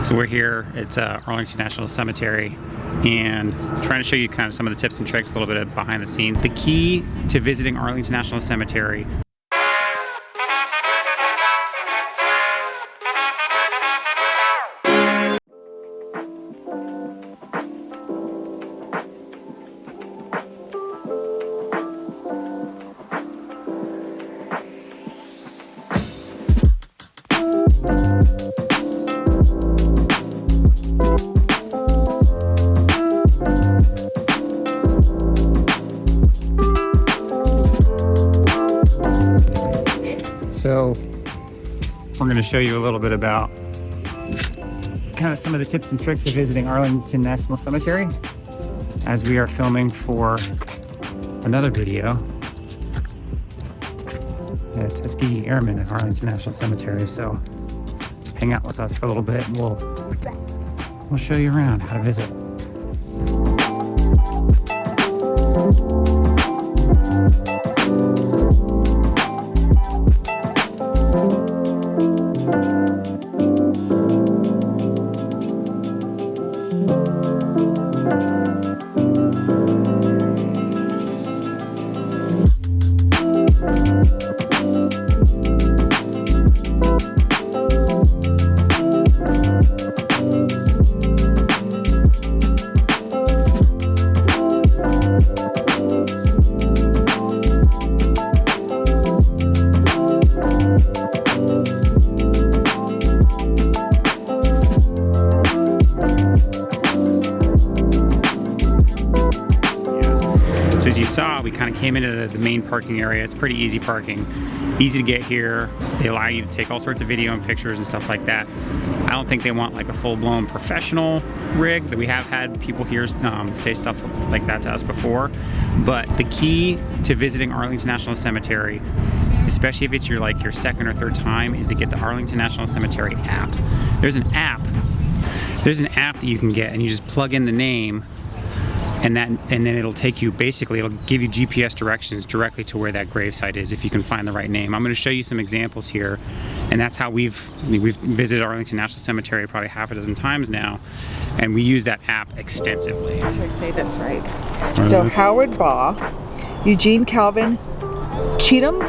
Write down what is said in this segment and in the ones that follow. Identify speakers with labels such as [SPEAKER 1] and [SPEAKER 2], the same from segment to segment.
[SPEAKER 1] So we're here at Arlington National Cemetery and trying to show you kind of some of the tips and tricks, a little bit of behind the scenes. The key to visiting Arlington National Cemetery . So we're going to show you a little bit about kind of some of the tips and tricks of visiting Arlington National Cemetery as we are filming for another video at Tuskegee Airmen at Arlington National Cemetery. So hang out with us for a little bit and we'll show you around how to visit. So as you saw, we kind of came into the main parking area. It's pretty easy parking, easy to get here. They allow you to take all sorts of video and pictures and stuff like that. I don't think they want like a full-blown professional rig, but we have had people here say stuff like that to us before. But the key to visiting Arlington National Cemetery, especially if it's your second or third time, is to get the Arlington National Cemetery app. There's an app that you can get, and you just plug in the name, and then it'll take you, basically it'll give you GPS directions directly to where that gravesite is if you can find the right name. I'm going to show you some examples here, and that's how we've visited Arlington National Cemetery probably half a dozen times now, and we use that app extensively.
[SPEAKER 2] Should I say this right? So Howard Baugh, Eugene Calvin, Cheatham,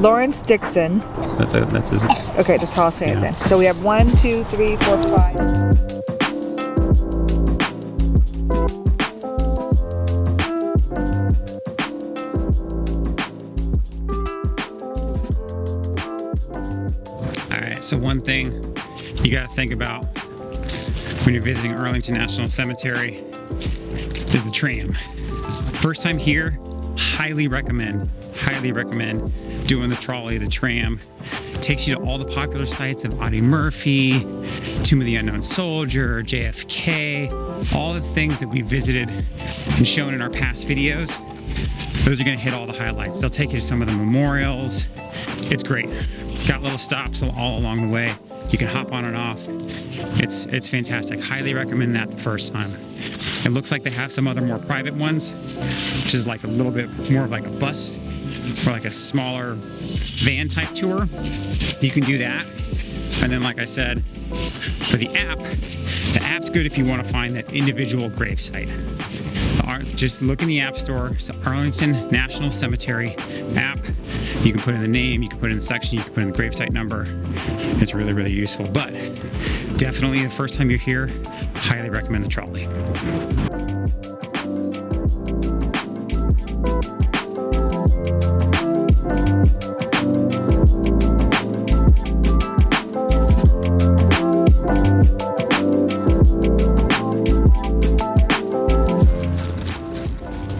[SPEAKER 2] Lawrence Dixon.
[SPEAKER 1] That's his.
[SPEAKER 2] Okay, that's how I'll say it then. So we have 1, 2, 3, 4, 5.
[SPEAKER 1] So one thing you got to think about when you're visiting Arlington National Cemetery is the tram. First time here, highly recommend doing the trolley, the tram. It takes you to all the popular sites of Audie Murphy, Tomb of the Unknown Soldier, JFK, all the things that we visited and shown in our past videos. Those are going to hit all the highlights. They'll take you to some of the memorials. It's great. Got little stops all along the way. You can hop on and off. It's fantastic. Highly recommend that the first time. It looks like they have some other more private ones, which is like a little bit more of like a bus or like a smaller van type tour. You can do that. And then, like I said, for the app's good if you want to find that individual gravesite. Just look in the App Store. It's the Arlington National Cemetery app. You can put in the name, you can put in the section, you can put in the gravesite number. It's really, really useful. But definitely the first time you're here, highly recommend the trolley.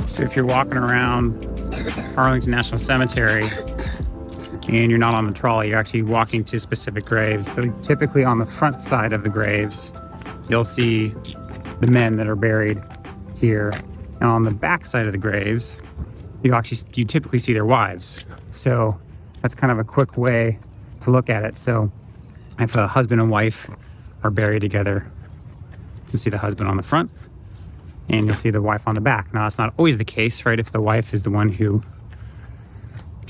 [SPEAKER 1] So if you're walking around Arlington National Cemetery and you're not on the trolley, you're actually walking to specific graves. So typically on the front side of the graves, you'll see the men that are buried here. And on the back side of the graves, you typically see their wives. So that's kind of a quick way to look at it. So if a husband and wife are buried together, you'll see the husband on the front and you'll see the wife on the back. Now, that's not always the case, right? If the wife is the one who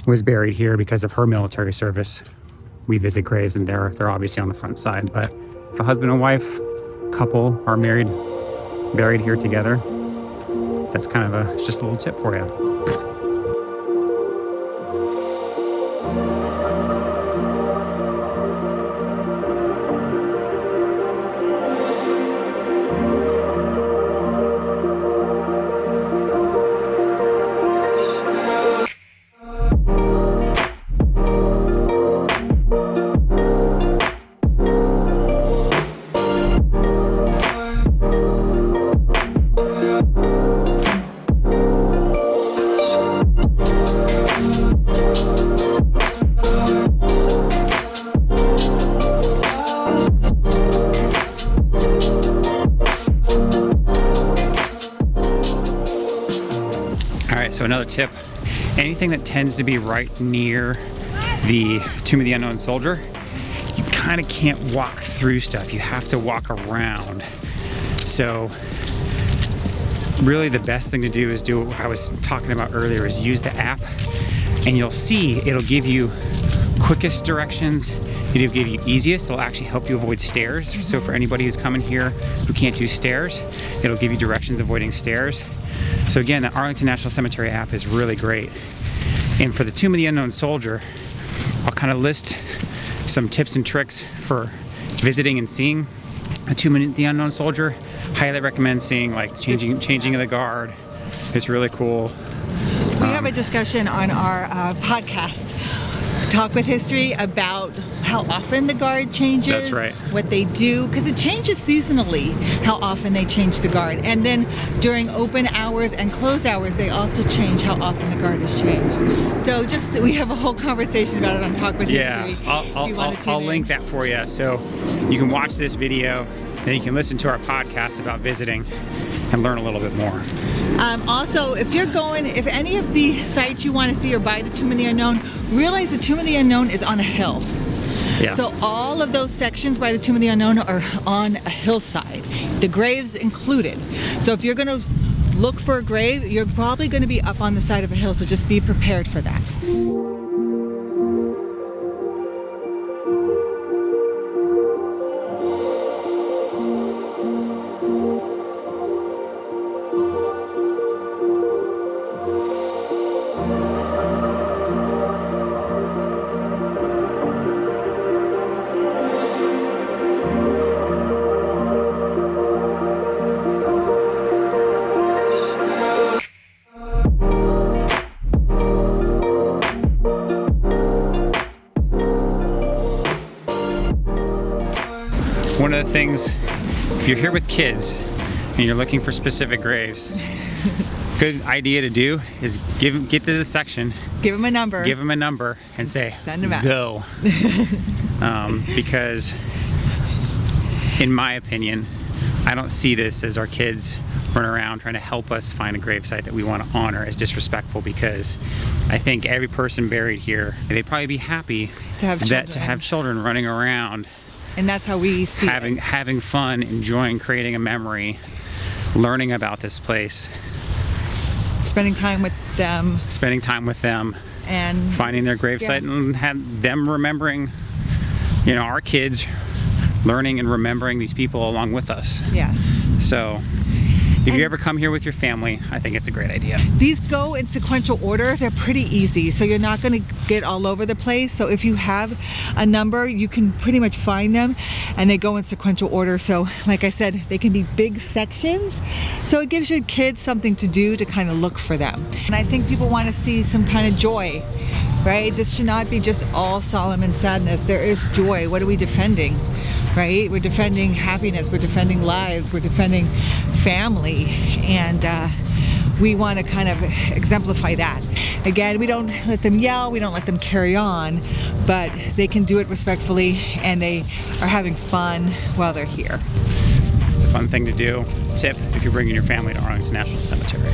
[SPEAKER 1] was buried here because of her military service, we visit graves and they're obviously on the front side. But if a husband and wife couple are buried here together, that's kind of it's just a little tip for you. So another tip, anything that tends to be right near the Tomb of the Unknown Soldier, you kind of can't walk through stuff. You have to walk around. So really the best thing to do is do what I was talking about earlier, is use the app, and you'll see it'll give you quickest directions. It'll give you easiest. It'll actually help you avoid stairs. So for anybody who's coming here who can't do stairs, it'll give you directions avoiding stairs. So again, the Arlington National Cemetery app is really great. And for the Tomb of the Unknown Soldier, I'll kind of list some tips and tricks for visiting and seeing a Tomb of the Unknown Soldier. Highly recommend seeing like changing of the guard. It's really cool.
[SPEAKER 2] We have a discussion on our podcast, Talk with History, about how often the guard changes.
[SPEAKER 1] That's right. What
[SPEAKER 2] they do, because it changes seasonally, how often they change the guard. And then during open hours and closed hours, they also change how often the guard is changed. So we have a whole conversation about it on Talk with History.
[SPEAKER 1] I'll link that for you. So you can watch this video, then you can listen to our podcast about visiting and learn a little bit more.
[SPEAKER 2] Also, if any of the sites you want to see are by the Tomb of the Unknown, realize the Tomb of the Unknown is on a hill.
[SPEAKER 1] Yeah.
[SPEAKER 2] So all of those sections by the Tomb of the Unknown are on a hillside, the graves included. So if you're going to look for a grave, you're probably going to be up on the side of a hill, so just be prepared for that.
[SPEAKER 1] One of the things, if you're here with kids and you're looking for specific graves, good idea to do is get to the section,
[SPEAKER 2] give them a number,
[SPEAKER 1] and say,
[SPEAKER 2] send them out.
[SPEAKER 1] Go. Because in my opinion, I don't see this as our kids run around trying to help us find a gravesite that we want to honor as disrespectful, because I think every person buried here, they'd probably be happy
[SPEAKER 2] to
[SPEAKER 1] have children running around.
[SPEAKER 2] And that's how we see
[SPEAKER 1] having fun, enjoying creating a memory, learning about this place,
[SPEAKER 2] spending time with them,
[SPEAKER 1] and finding their gravesite, and have them remembering, our kids learning and remembering these people along with us.
[SPEAKER 2] Yes.
[SPEAKER 1] So if you ever come here with your family, I think it's a great idea.
[SPEAKER 2] These go in sequential order. They're pretty easy, so you're not going to get all over the place. So if you have a number, you can pretty much find them, and they go in sequential order. So like I said, they can be big sections, so it gives your kids something to do to kind of look for them. And I think people want to see some kind of joy, right? This should not be just all solemn and sadness. There is joy. What are we defending? Right? We're defending happiness, we're defending lives, we're defending family, and we want to kind of exemplify that. Again, we don't let them yell, we don't let them carry on, but they can do it respectfully, and they are having fun while they're here.
[SPEAKER 1] It's a fun thing to do. Tip if you're bringing your family to Arlington National Cemetery.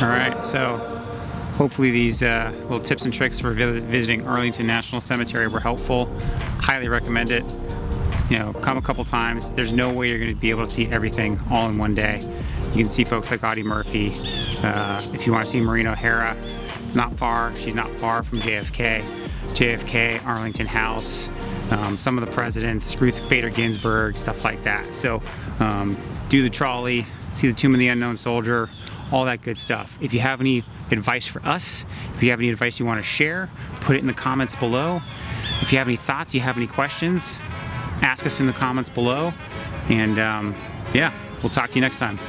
[SPEAKER 1] All right, so hopefully these little tips and tricks for visiting Arlington National Cemetery were helpful. Highly recommend it. You know, come a couple times. There's no way you're going to be able to see everything all in one day. You can see folks like Audie Murphy. If you want to see Maureen O'Hara, it's not far. She's not far from JFK. JFK, Arlington House, some of the presidents, Ruth Bader Ginsburg, stuff like that. So do the trolley, see the Tomb of the Unknown Soldier, all that good stuff. If you have any advice for us, if you have any advice you want to share, put it in the comments below. If you have any thoughts, you have any questions, ask us in the comments below. And yeah, we'll talk to you next time.